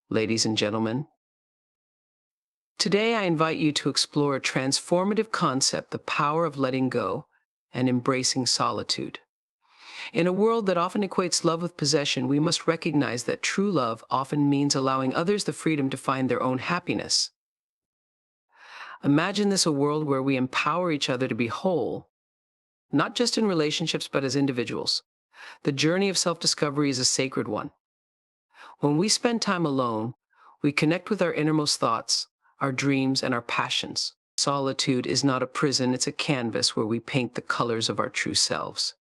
ladies and gentlemen. Today I invite you to explore a transformative concept, the power of letting go and embracing solitude. In a world that often equates love with possession, we must recognize that true love often means allowing others the freedom to find their own happiness. Imagine this a world where we empower each other to be whole, not just in relationships but as individuals. The journey of self-discovery is a sacred one. When we spend time alone, we connect with our innermost thoughts, our dreams, and our passions. Solitude is not a prison, it's a canvas where we paint the colors of our true selves.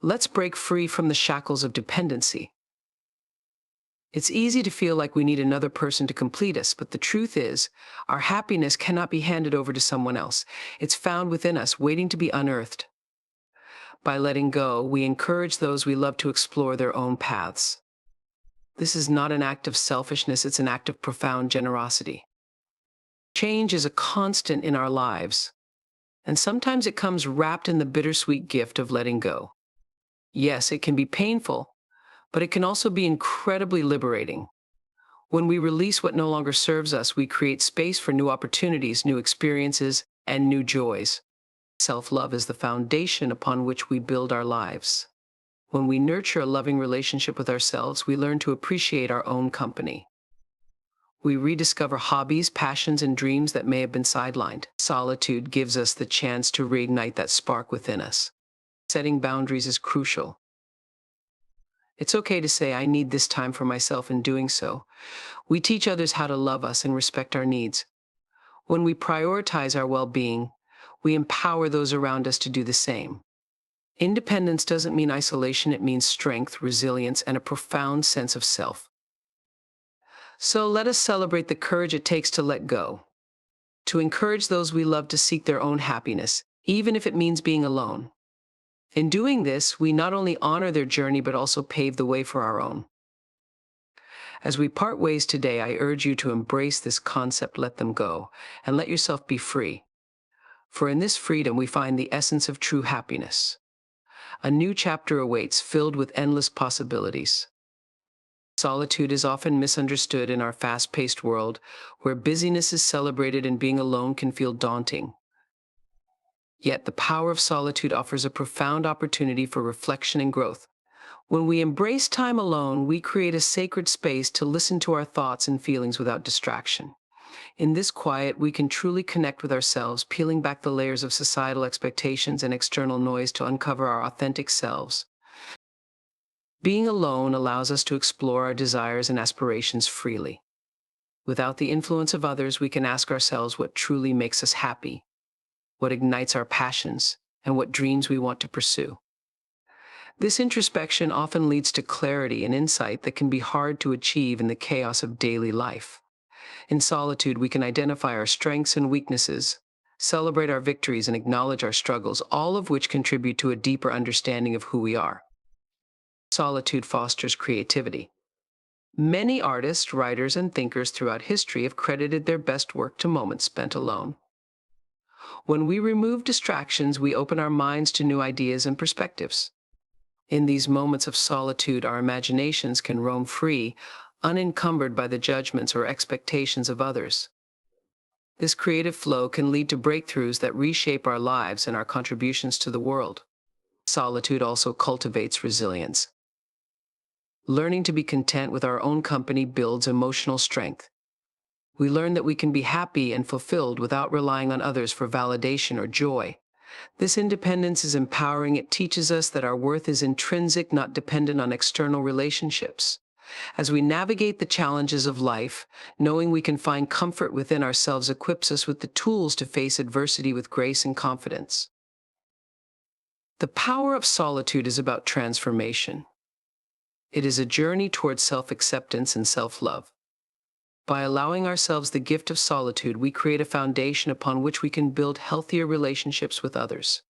Let's break free from the shackles of dependency. It's easy to feel like we need another person to complete us, but the truth is, our happiness cannot be handed over to someone else. It's found within us, waiting to be unearthed. By letting go, we encourage those we love to explore their own paths. This is not an act of selfishness, it's an act of profound generosity. Change is a constant in our lives, and sometimes it comes wrapped in the bittersweet gift of letting go. Yes, it can be painful, but it can also be incredibly liberating. When we release what no longer serves us, we create space for new opportunities, new experiences, and new joys. Self-love is the foundation upon which we build our lives. When we nurture a loving relationship with ourselves, we learn to appreciate our own company. We rediscover hobbies, passions, and dreams that may have been sidelined. Solitude gives us the chance to reignite that spark within us. Setting boundaries is crucial. It's okay to say, I need this time for myself. In doing so, we teach others how to love us and respect our needs. When we prioritize our well-being, we empower those around us to do the same. Independence doesn't mean isolation, it means strength, resilience, and a profound sense of self. So let us celebrate the courage it takes to let go, to encourage those we love to seek their own happiness, even if it means being alone. In doing this, we not only honor their journey, but also pave the way for our own. As we part ways today, I urge you to embrace this concept, let them go, and let yourself be free. For in this freedom, we find the essence of true happiness. A new chapter awaits, filled with endless possibilities. Solitude is often misunderstood in our fast-paced world, where busyness is celebrated and being alone can feel daunting. Yet the power of solitude offers a profound opportunity for reflection and growth. When we embrace time alone, we create a sacred space to listen to our thoughts and feelings without distraction. In this quiet, we can truly connect with ourselves, peeling back the layers of societal expectations and external noise to uncover our authentic selves. Being alone allows us to explore our desires and aspirations freely. Without the influence of others, we can ask ourselves what truly makes us happy, what ignites our passions, and what dreams we want to pursue. This introspection often leads to clarity and insight that can be hard to achieve in the chaos of daily life. In solitude, we can identify our strengths and weaknesses, celebrate our victories, and acknowledge our struggles, all of which contribute to a deeper understanding of who we are. Solitude fosters creativity. Many artists, writers, and thinkers throughout history have credited their best work to moments spent alone. When we remove distractions, we open our minds to new ideas and perspectives. In these moments of solitude, our imaginations can roam free, unencumbered by the judgments or expectations of others. This creative flow can lead to breakthroughs that reshape our lives and our contributions to the world. Solitude also cultivates resilience. Learning to be content with our own company builds emotional strength. We learn that we can be happy and fulfilled without relying on others for validation or joy. This independence is empowering. It teaches us that our worth is intrinsic, not dependent on external relationships. As we navigate the challenges of life, knowing we can find comfort within ourselves equips us with the tools to face adversity with grace and confidence. The power of solitude is about transformation. It is a journey towards self-acceptance and self-love. By allowing ourselves the gift of solitude, we create a foundation upon which we can build healthier relationships with others.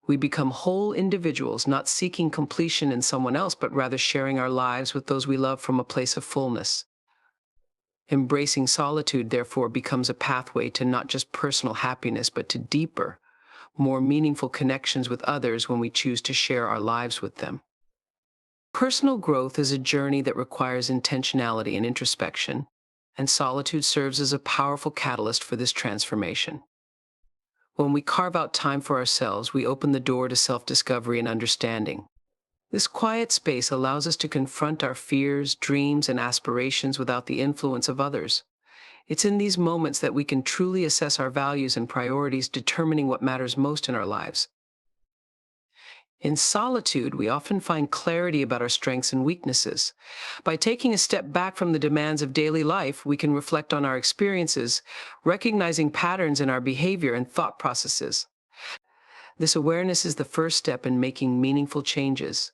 We become whole individuals, not seeking completion in someone else, but rather sharing our lives with those we love from a place of fullness. Embracing solitude, therefore, becomes a pathway to not just personal happiness, but to deeper, more meaningful connections with others when we choose to share our lives with them. Personal growth is a journey that requires intentionality and introspection, and solitude serves as a powerful catalyst for this transformation. When we carve out time for ourselves, we open the door to self-discovery and understanding. This quiet space allows us to confront our fears, dreams, and aspirations without the influence of others. It's in these moments that we can truly assess our values and priorities, determining what matters most in our lives. In solitude, we often find clarity about our strengths and weaknesses. By taking a step back from the demands of daily life, we can reflect on our experiences, recognizing patterns in our behavior and thought processes. This awareness is the first step in making meaningful changes.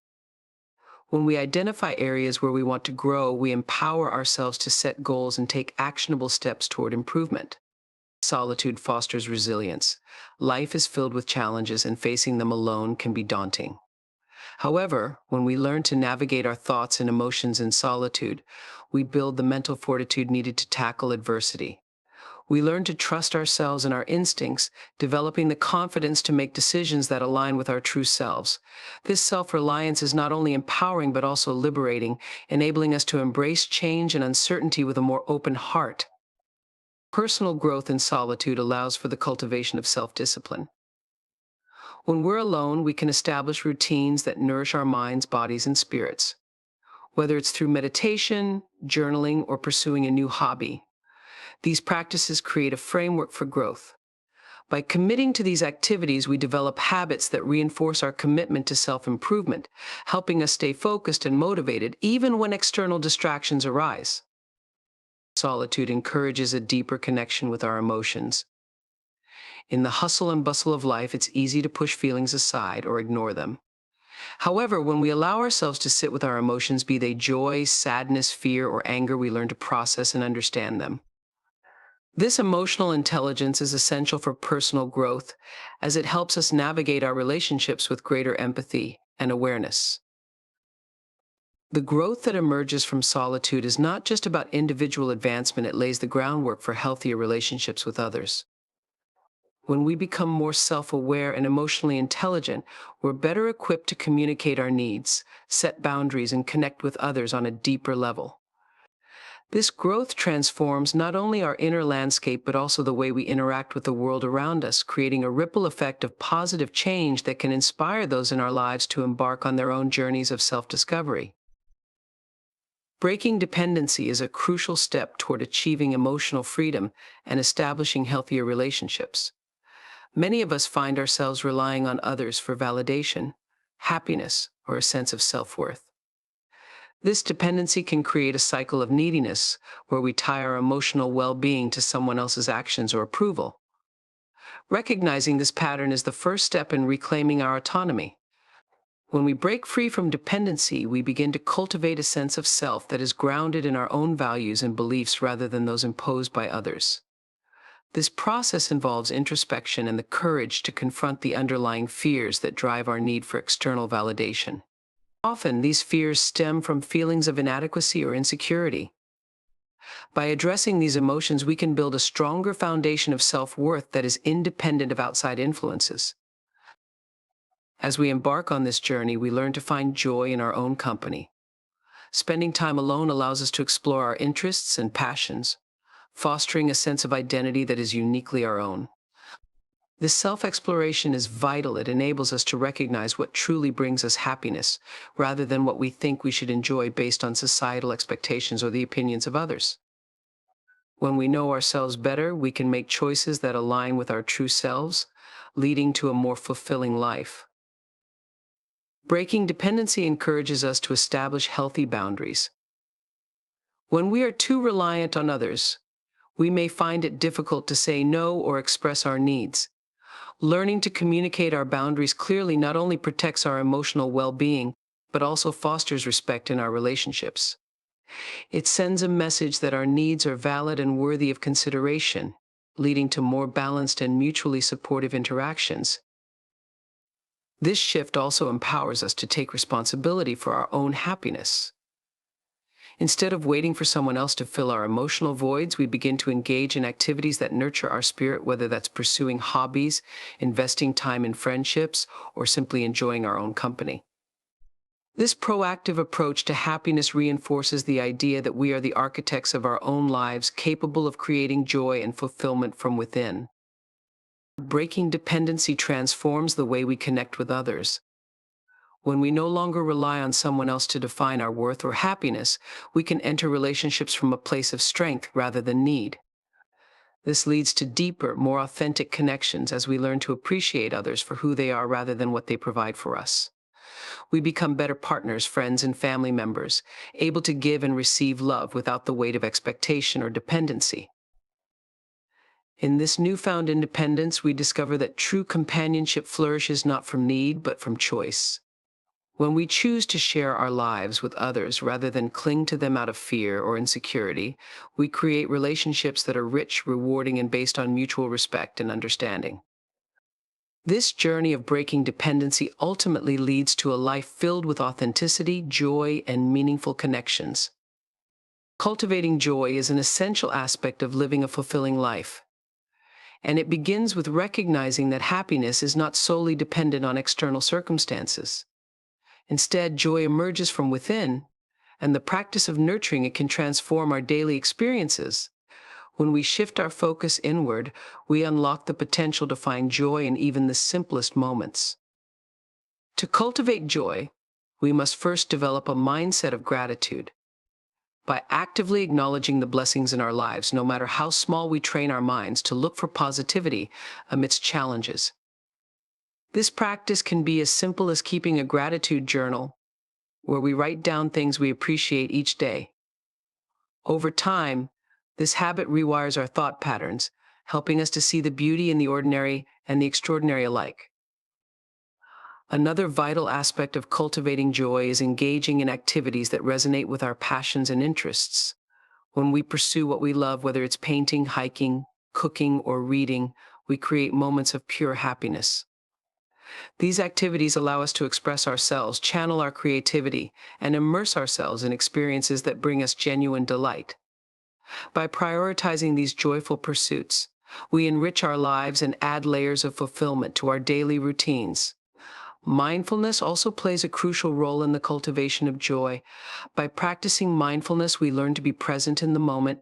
When we identify areas where we want to grow, we empower ourselves to set goals and take actionable steps toward improvement. Solitude fosters resilience. Life is filled with challenges, and facing them alone can be daunting. However, when we learn to navigate our thoughts and emotions in solitude, we build the mental fortitude needed to tackle adversity. We learn to trust ourselves and our instincts, developing the confidence to make decisions that align with our true selves. This self-reliance is not only empowering but also liberating, enabling us to embrace change and uncertainty with a more open heart. Personal growth in solitude allows for the cultivation of self-discipline. When we're alone, we can establish routines that nourish our minds, bodies, and spirits. Whether it's through meditation, journaling, or pursuing a new hobby, these practices create a framework for growth. By committing to these activities, we develop habits that reinforce our commitment to self-improvement, helping us stay focused and motivated even when external distractions arise. Solitude encourages a deeper connection with our emotions. In the hustle and bustle of life, it's easy to push feelings aside or ignore them. However, when we allow ourselves to sit with our emotions, be they joy, sadness, fear, or anger, we learn to process and understand them. This emotional intelligence is essential for personal growth, as it helps us navigate our relationships with greater empathy and awareness. The growth that emerges from solitude is not just about individual advancement, it lays the groundwork for healthier relationships with others. When we become more self-aware and emotionally intelligent, we're better equipped to communicate our needs, set boundaries, and connect with others on a deeper level. This growth transforms not only our inner landscape, but also the way we interact with the world around us, creating a ripple effect of positive change that can inspire those in our lives to embark on their own journeys of self-discovery. Breaking dependency is a crucial step toward achieving emotional freedom and establishing healthier relationships. Many of us find ourselves relying on others for validation, happiness, or a sense of self-worth. This dependency can create a cycle of neediness, where we tie our emotional well-being to someone else's actions or approval. Recognizing this pattern is the first step in reclaiming our autonomy. When we break free from dependency, we begin to cultivate a sense of self that is grounded in our own values and beliefs rather than those imposed by others. This process involves introspection and the courage to confront the underlying fears that drive our need for external validation. Often, these fears stem from feelings of inadequacy or insecurity. By addressing these emotions, we can build a stronger foundation of self-worth that is independent of outside influences. As we embark on this journey, we learn to find joy in our own company. Spending time alone allows us to explore our interests and passions, fostering a sense of identity that is uniquely our own. This self-exploration is vital. It enables us to recognize what truly brings us happiness, rather than what we think we should enjoy based on societal expectations or the opinions of others. When we know ourselves better, we can make choices that align with our true selves, leading to a more fulfilling life. Breaking dependency encourages us to establish healthy boundaries. When we are too reliant on others, we may find it difficult to say no or express our needs. Learning to communicate our boundaries clearly not only protects our emotional well-being, but also fosters respect in our relationships. It sends a message that our needs are valid and worthy of consideration, leading to more balanced and mutually supportive interactions. This shift also empowers us to take responsibility for our own happiness. Instead of waiting for someone else to fill our emotional voids, we begin to engage in activities that nurture our spirit, whether that's pursuing hobbies, investing time in friendships, or simply enjoying our own company. This proactive approach to happiness reinforces the idea that we are the architects of our own lives, capable of creating joy and fulfillment from within. Breaking dependency transforms the way we connect with others. When we no longer rely on someone else to define our worth or happiness, we can enter relationships from a place of strength rather than need. This leads to deeper, more authentic connections as we learn to appreciate others for who they are rather than what they provide for us. We become better partners, friends, and family members, able to give and receive love without the weight of expectation or dependency. In this newfound independence, we discover that true companionship flourishes not from need, but from choice. When we choose to share our lives with others rather than cling to them out of fear or insecurity, we create relationships that are rich, rewarding, and based on mutual respect and understanding. This journey of breaking dependency ultimately leads to a life filled with authenticity, joy, and meaningful connections. Cultivating joy is an essential aspect of living a fulfilling life, and it begins with recognizing that happiness is not solely dependent on external circumstances. Instead, joy emerges from within, and the practice of nurturing it can transform our daily experiences. When we shift our focus inward, we unlock the potential to find joy in even the simplest moments. To cultivate joy, we must first develop a mindset of gratitude. By actively acknowledging the blessings in our lives, no matter how small, we train our minds to look for positivity amidst challenges. This practice can be as simple as keeping a gratitude journal where we write down things we appreciate each day. Over time, this habit rewires our thought patterns, helping us to see the beauty in the ordinary and the extraordinary alike. Another vital aspect of cultivating joy is engaging in activities that resonate with our passions and interests. When we pursue what we love, whether it's painting, hiking, cooking, or reading, we create moments of pure happiness. These activities allow us to express ourselves, channel our creativity, and immerse ourselves in experiences that bring us genuine delight. By prioritizing these joyful pursuits, we enrich our lives and add layers of fulfillment to our daily routines. Mindfulness also plays a crucial role in the cultivation of joy. By practicing mindfulness, we learn to be present in the moment,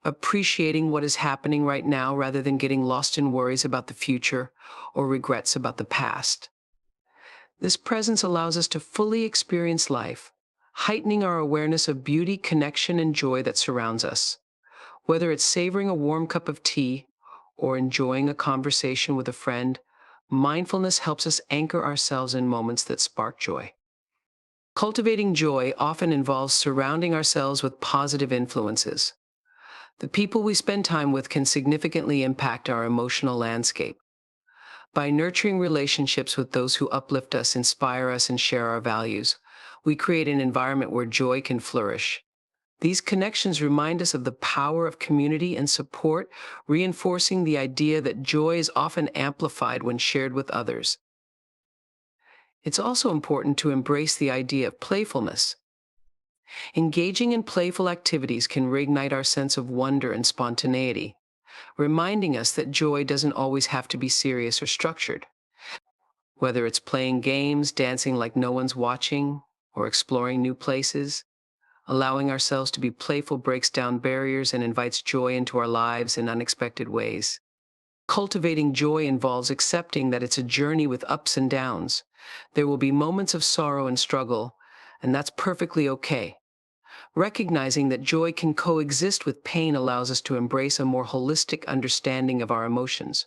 appreciating what is happening right now rather than getting lost in worries about the future or regrets about the past. This presence allows us to fully experience life, heightening our awareness of beauty, connection, and joy that surrounds us. Whether it's savoring a warm cup of tea or enjoying a conversation with a friend, mindfulness helps us anchor ourselves in moments that spark joy. Cultivating joy often involves surrounding ourselves with positive influences. The people we spend time with can significantly impact our emotional landscape. By nurturing relationships with those who uplift us, inspire us, and share our values, we create an environment where joy can flourish. These connections remind us of the power of community and support, reinforcing the idea that joy is often amplified when shared with others. It's also important to embrace the idea of playfulness. Engaging in playful activities can reignite our sense of wonder and spontaneity, reminding us that joy doesn't always have to be serious or structured. Whether it's playing games, dancing like no one's watching, or exploring new places, allowing ourselves to be playful breaks down barriers and invites joy into our lives in unexpected ways. Cultivating joy involves accepting that it's a journey with ups and downs. There will be moments of sorrow and struggle, and that's perfectly okay. Recognizing that joy can coexist with pain allows us to embrace a more holistic understanding of our emotions.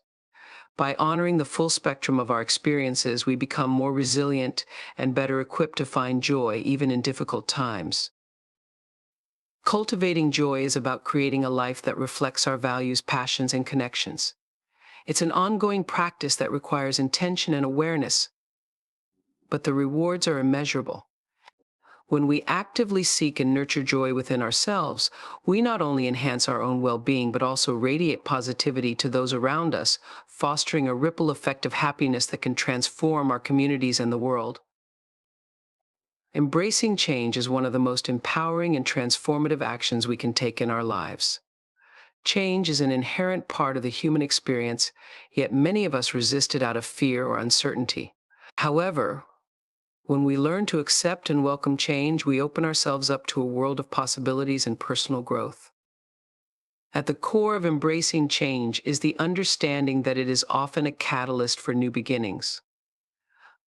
By honoring the full spectrum of our experiences, we become more resilient and better equipped to find joy even in difficult times. Cultivating joy is about creating a life that reflects our values, passions, and connections. It's an ongoing practice that requires intention and awareness, but the rewards are immeasurable. When we actively seek and nurture joy within ourselves, we not only enhance our own well-being, but also radiate positivity to those around us, fostering a ripple effect of happiness that can transform our communities and the world. Embracing change is one of the most empowering and transformative actions we can take in our lives. Change is an inherent part of the human experience, yet many of us resist it out of fear or uncertainty. However, When we learn to accept and welcome change, we open ourselves up to a world of possibilities and personal growth. At the core of embracing change is the understanding that it is often a catalyst for new beginnings.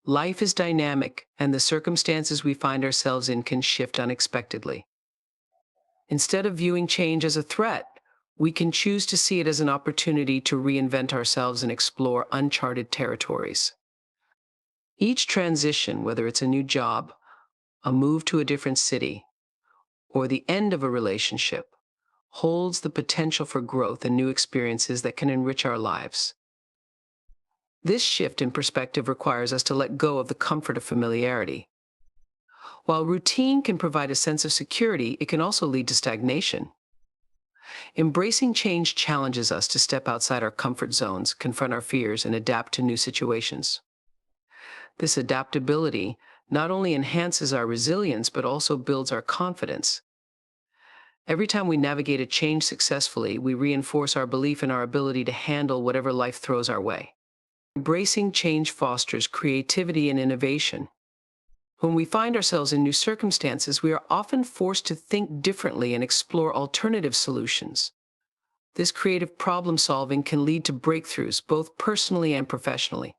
Life is dynamic, and the circumstances we find ourselves in can shift unexpectedly. Instead of viewing change as a threat, we can choose to see it as an opportunity to reinvent ourselves and explore uncharted territories. Each transition, whether it's a new job, a move to a different city, or the end of a relationship, holds the potential for growth and new experiences that can enrich our lives. This shift in perspective requires us to let go of the comfort of familiarity. While routine can provide a sense of security, it can also lead to stagnation. Embracing change challenges us to step outside our comfort zones, confront our fears, and adapt to new situations. This adaptability not only enhances our resilience, but also builds our confidence. Every time we navigate a change successfully, we reinforce our belief in our ability to handle whatever life throws our way. Embracing change fosters creativity and innovation. When we find ourselves in new circumstances, we are often forced to think differently and explore alternative solutions. This creative problem solving can lead to breakthroughs, both personally and professionally.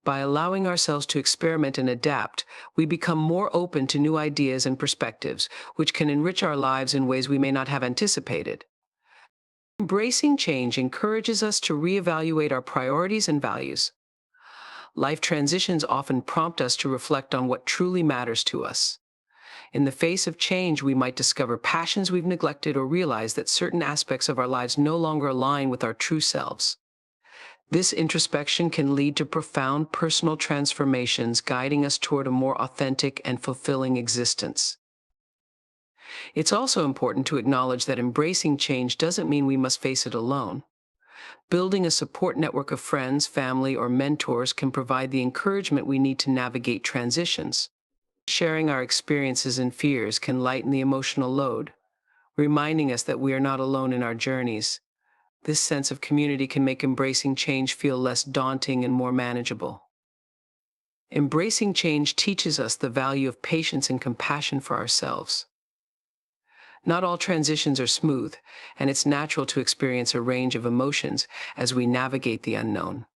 By allowing ourselves to experiment and adapt, we become more open to new ideas and perspectives, which can enrich our lives in ways we may not have anticipated. Embracing change encourages us to reevaluate our priorities and values. Life transitions often prompt us to reflect on what truly matters to us. In the face of change, we might discover passions we've neglected or realize that certain aspects of our lives no longer align with our true selves. This introspection can lead to profound personal transformations, guiding us toward a more authentic and fulfilling existence. It's also important to acknowledge that embracing change doesn't mean we must face it alone. Building a support network of friends, family, or mentors can provide the encouragement we need to navigate transitions. Sharing our experiences and fears can lighten the emotional load, reminding us that we are not alone in our journeys. This sense of community can make embracing change feel less daunting and more manageable. Embracing change teaches us the value of patience and compassion for ourselves. Not all transitions are smooth, and it's natural to experience a range of emotions as we navigate the unknown.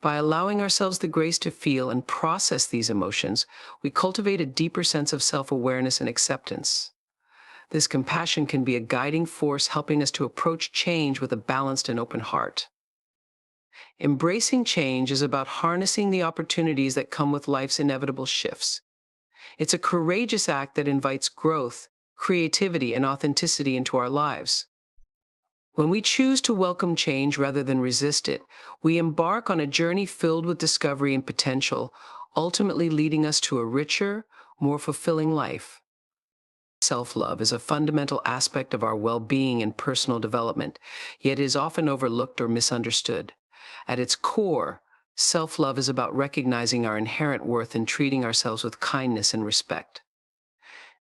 By allowing ourselves the grace to feel and process these emotions, we cultivate a deeper sense of self-awareness and acceptance. This compassion can be a guiding force, helping us to approach change with a balanced and open heart. Embracing change is about harnessing the opportunities that come with life's inevitable shifts. It's a courageous act that invites growth, creativity, and authenticity into our lives. When we choose to welcome change rather than resist it, we embark on a journey filled with discovery and potential, ultimately leading us to a richer, more fulfilling life. Self-love is a fundamental aspect of our well-being and personal development, yet is often overlooked or misunderstood. At its core, self-love is about recognizing our inherent worth and treating ourselves with kindness and respect.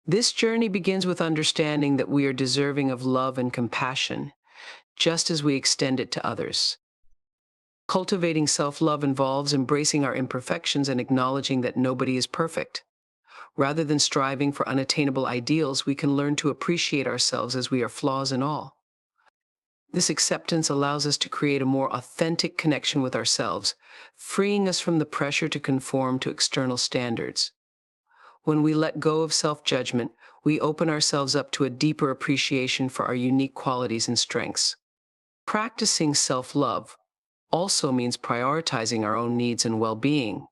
This journey begins with understanding that we are deserving of love and compassion, just as we extend it to others. Cultivating self-love involves embracing our imperfections and acknowledging that nobody is perfect. Rather than striving for unattainable ideals, we can learn to appreciate ourselves as we are, flaws and all. This acceptance allows us to create a more authentic connection with ourselves, freeing us from the pressure to conform to external standards. When we let go of self-judgment, we open ourselves up to a deeper appreciation for our unique qualities and strengths. Practicing self-love also means prioritizing our own needs and well-being.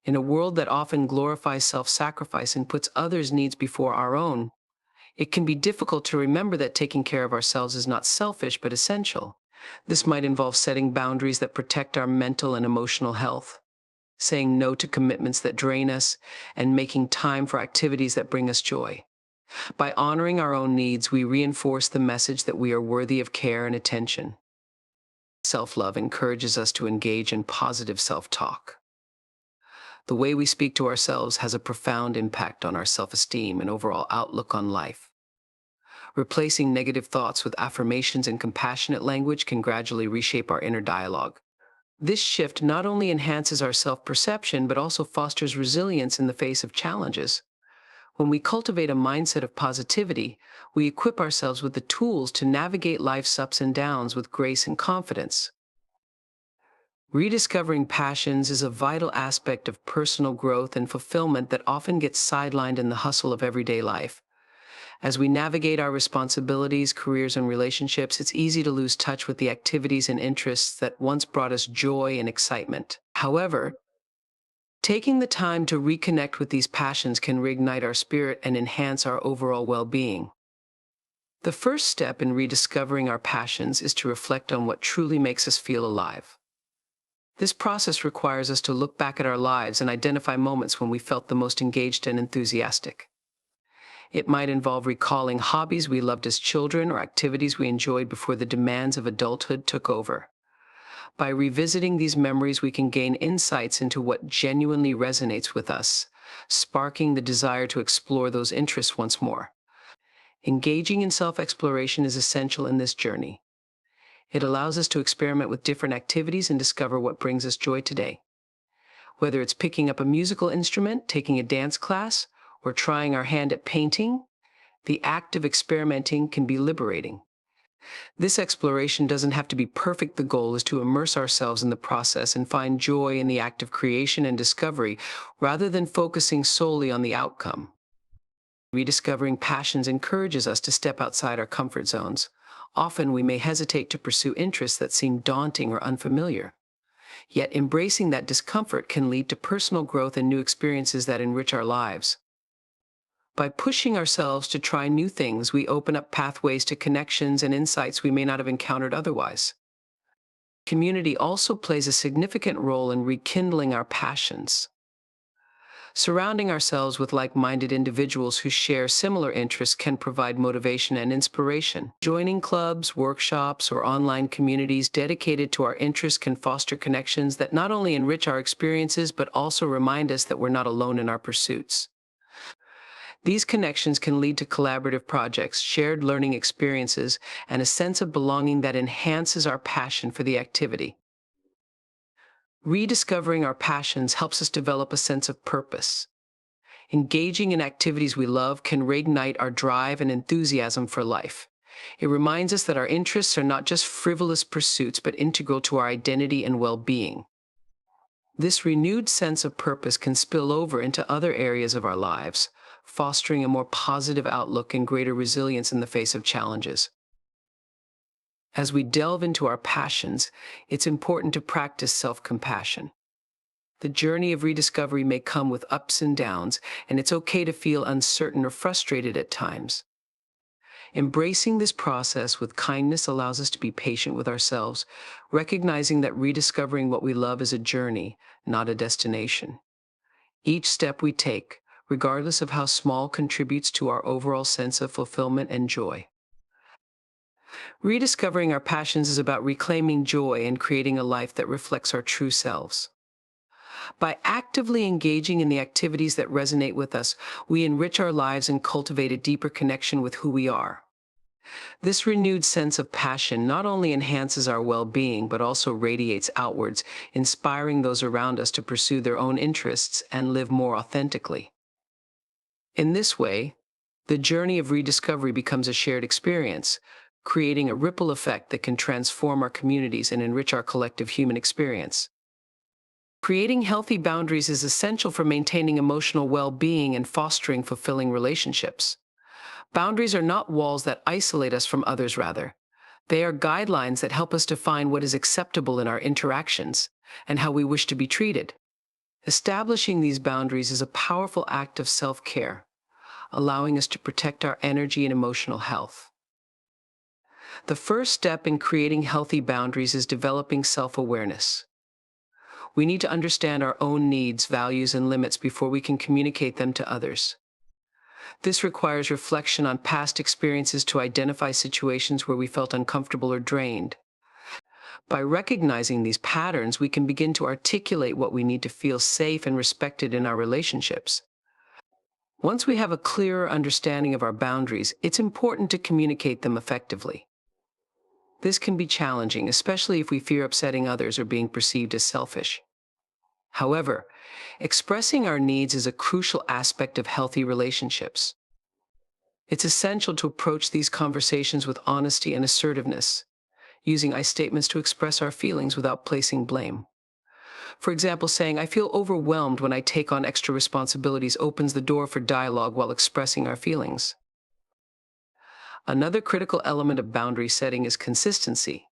In a world that often glorifies self-sacrifice and puts others' needs before our own, it can be difficult to remember that taking care of ourselves is not selfish but essential. This might involve setting boundaries that protect our mental and emotional health, saying no to commitments that drain us, and making time for activities that bring us joy. By honoring our own needs, we reinforce the message that we are worthy of care and attention. Self-love encourages us to engage in positive self-talk. The way we speak to ourselves has a profound impact on our self-esteem and overall outlook on life. Replacing negative thoughts with affirmations and compassionate language can gradually reshape our inner dialogue. This shift not only enhances our self-perception, but also fosters resilience in the face of challenges. When we cultivate a mindset of positivity, we equip ourselves with the tools to navigate life's ups and downs with grace and confidence. Rediscovering passions is a vital aspect of personal growth and fulfillment that often gets sidelined in the hustle of everyday life. As we navigate our responsibilities, careers, and relationships, it's easy to lose touch with the activities and interests that once brought us joy and excitement. However, taking the time to reconnect with these passions can reignite our spirit and enhance our overall well-being. The first step in rediscovering our passions is to reflect on what truly makes us feel alive. This process requires us to look back at our lives and identify moments when we felt the most engaged and enthusiastic. It might involve recalling hobbies we loved as children or activities we enjoyed before the demands of adulthood took over. By revisiting these memories, we can gain insights into what genuinely resonates with us, sparking the desire to explore those interests once more. Engaging in self-exploration is essential in this journey. It allows us to experiment with different activities and discover what brings us joy today. Whether it's picking up a musical instrument, taking a dance class, or trying our hand at painting, the act of experimenting can be liberating. This exploration doesn't have to be perfect. The goal is to immerse ourselves in the process and find joy in the act of creation and discovery, rather than focusing solely on the outcome. Rediscovering passions encourages us to step outside our comfort zones. Often we may hesitate to pursue interests that seem daunting or unfamiliar. Yet embracing that discomfort can lead to personal growth and new experiences that enrich our lives. By pushing ourselves to try new things, we open up pathways to connections and insights we may not have encountered otherwise. Community also plays a significant role in rekindling our passions. Surrounding ourselves with like-minded individuals who share similar interests can provide motivation and inspiration. Joining clubs, workshops, or online communities dedicated to our interests can foster connections that not only enrich our experiences but also remind us that we're not alone in our pursuits. These connections can lead to collaborative projects, shared learning experiences, and a sense of belonging that enhances our passion for the activity. Rediscovering our passions helps us develop a sense of purpose. Engaging in activities we love can reignite our drive and enthusiasm for life. It reminds us that our interests are not just frivolous pursuits, but integral to our identity and well-being. This renewed sense of purpose can spill over into other areas of our lives, fostering a more positive outlook and greater resilience in the face of challenges. As we delve into our passions, it's important to practice self-compassion. The journey of rediscovery may come with ups and downs, and it's okay to feel uncertain or frustrated at times. Embracing this process with kindness allows us to be patient with ourselves, recognizing that rediscovering what we love is a journey, not a destination. Each step we take, regardless of how small, contributes to our overall sense of fulfillment and joy. Rediscovering our passions is about reclaiming joy and creating a life that reflects our true selves. By actively engaging in the activities that resonate with us, we enrich our lives and cultivate a deeper connection with who we are. This renewed sense of passion not only enhances our well-being, but also radiates outwards, inspiring those around us to pursue their own interests and live more authentically. In this way, the journey of rediscovery becomes a shared experience, creating a ripple effect that can transform our communities and enrich our collective human experience. Creating healthy boundaries is essential for maintaining emotional well-being and fostering fulfilling relationships. Boundaries are not walls that isolate us from others, rather. They are guidelines that help us define what is acceptable in our interactions and how we wish to be treated. Establishing these boundaries is a powerful act of self-care, allowing us to protect our energy and emotional health. The first step in creating healthy boundaries is developing self-awareness. We need to understand our own needs, values, and limits before we can communicate them to others. This requires reflection on past experiences to identify situations where we felt uncomfortable or drained. By recognizing these patterns, we can begin to articulate what we need to feel safe and respected in our relationships. Once we have a clearer understanding of our boundaries, it's important to communicate them effectively. This can be challenging, especially if we fear upsetting others or being perceived as selfish. However, expressing our needs is a crucial aspect of healthy relationships. It's essential to approach these conversations with honesty and assertiveness, using I statements to express our feelings without placing blame. For example, saying, "I feel overwhelmed when I take on extra responsibilities," opens the door for dialogue while expressing our feelings. Another critical element of boundary setting is consistency.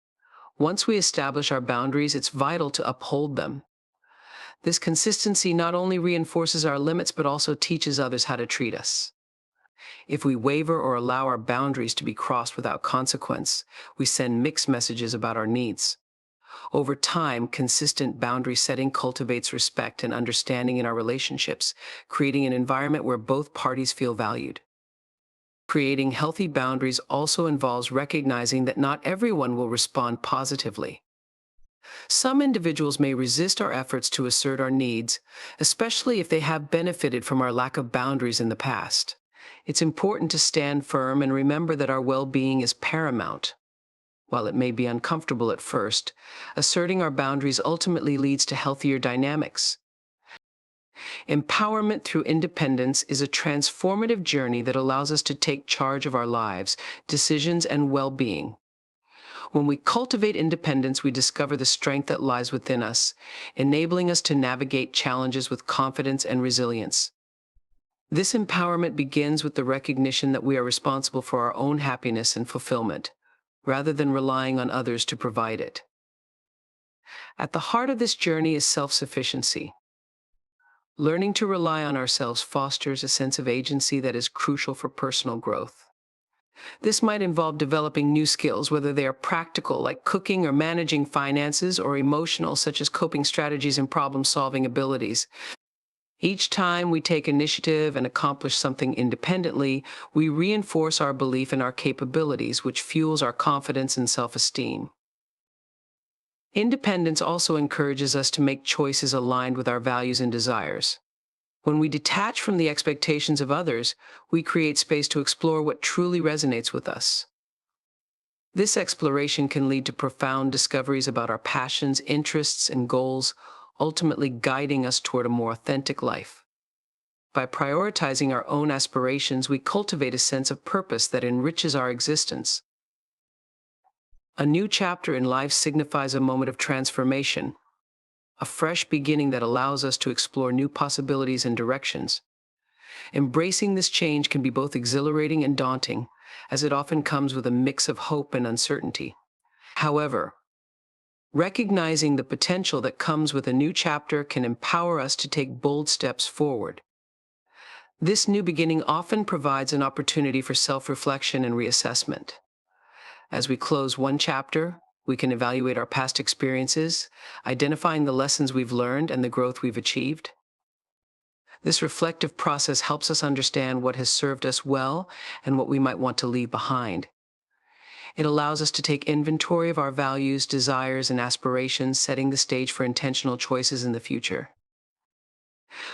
Once we establish our boundaries, it's vital to uphold them. This consistency not only reinforces our limits, but also teaches others how to treat us. If we waver or allow our boundaries to be crossed without consequence, we send mixed messages about our needs. Over time, consistent boundary setting cultivates respect and understanding in our relationships, creating an environment where both parties feel valued. Creating healthy boundaries also involves recognizing that not everyone will respond positively. Some individuals may resist our efforts to assert our needs, especially if they have benefited from our lack of boundaries in the past. It's important to stand firm and remember that our well-being is paramount. While it may be uncomfortable at first, asserting our boundaries ultimately leads to healthier dynamics. Empowerment through independence is a transformative journey that allows us to take charge of our lives, decisions, and well-being. When we cultivate independence, we discover the strength that lies within us, enabling us to navigate challenges with confidence and resilience. This empowerment begins with the recognition that we are responsible for our own happiness and fulfillment, rather than relying on others to provide it. At the heart of this journey is self-sufficiency. Learning to rely on ourselves fosters a sense of agency that is crucial for personal growth. This might involve developing new skills, whether they are practical, like cooking or managing finances, or emotional, such as coping strategies and problem-solving abilities. Each time we take initiative and accomplish something independently, we reinforce our belief in our capabilities, which fuels our confidence and self-esteem. Independence also encourages us to make choices aligned with our values and desires. When we detach from the expectations of others, we create space to explore what truly resonates with us. This exploration can lead to profound discoveries about our passions, interests, and goals, ultimately guiding us toward a more authentic life. By prioritizing our own aspirations, we cultivate a sense of purpose that enriches our existence. A new chapter in life signifies a moment of transformation, a fresh beginning that allows us to explore new possibilities and directions. Embracing this change can be both exhilarating and daunting, as it often comes with a mix of hope and uncertainty. However, recognizing the potential that comes with a new chapter can empower us to take bold steps forward. This new beginning often provides an opportunity for self-reflection and reassessment. As we close one chapter, we can evaluate our past experiences, identifying the lessons we've learned and the growth we've achieved. This reflective process helps us understand what has served us well and what we might want to leave behind. It allows us to take inventory of our values, desires, and aspirations, setting the stage for intentional choices in the future.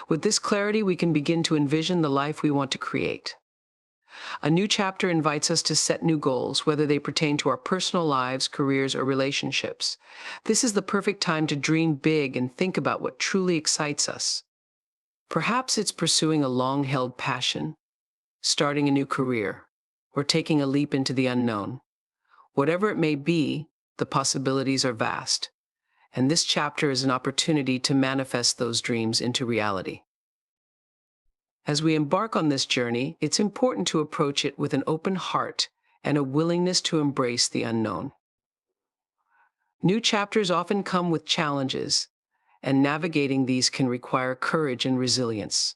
With this clarity, we can begin to envision the life we want to create. A new chapter invites us to set new goals, whether they pertain to our personal lives, careers, or relationships. This is the perfect time to dream big and think about what truly excites us. Perhaps it's pursuing a long-held passion, starting a new career, or taking a leap into the unknown. Whatever it may be, the possibilities are vast, and this chapter is an opportunity to manifest those dreams into reality. As we embark on this journey, it's important to approach it with an open heart and a willingness to embrace the unknown. New chapters often come with challenges, and navigating these can require courage and resilience.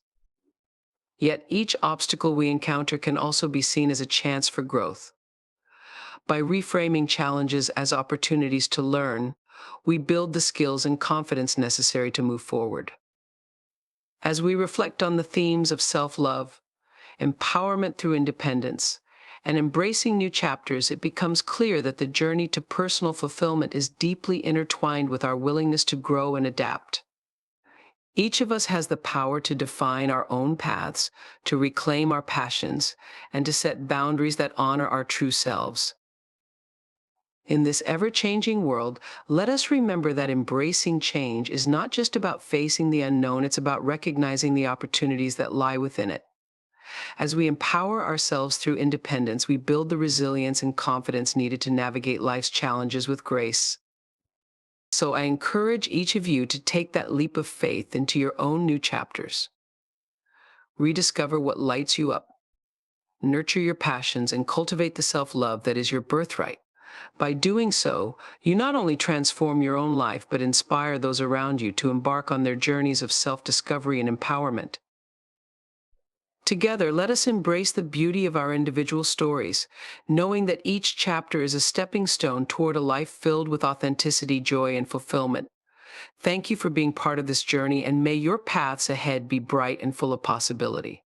Yet each obstacle we encounter can also be seen as a chance for growth. By reframing challenges as opportunities to learn, we build the skills and confidence necessary to move forward. As we reflect on the themes of self-love, empowerment through independence, and embracing new chapters, it becomes clear that the journey to personal fulfillment is deeply intertwined with our willingness to grow and adapt. Each of us has the power to define our own paths, to reclaim our passions, and to set boundaries that honor our true selves. In this ever-changing world, let us remember that embracing change is not just about facing the unknown, it's about recognizing the opportunities that lie within it. As we empower ourselves through independence, we build the resilience and confidence needed to navigate life's challenges with grace. So I encourage each of you to take that leap of faith into your own new chapters. Rediscover what lights you up, nurture your passions, and cultivate the self-love that is your birthright. By doing so, you not only transform your own life, but inspire those around you to embark on their journeys of self-discovery and empowerment. Together, let us embrace the beauty of our individual stories, knowing that each chapter is a stepping stone toward a life filled with authenticity, joy, and fulfillment. Thank you for being part of this journey, and may your paths ahead be bright and full of possibility.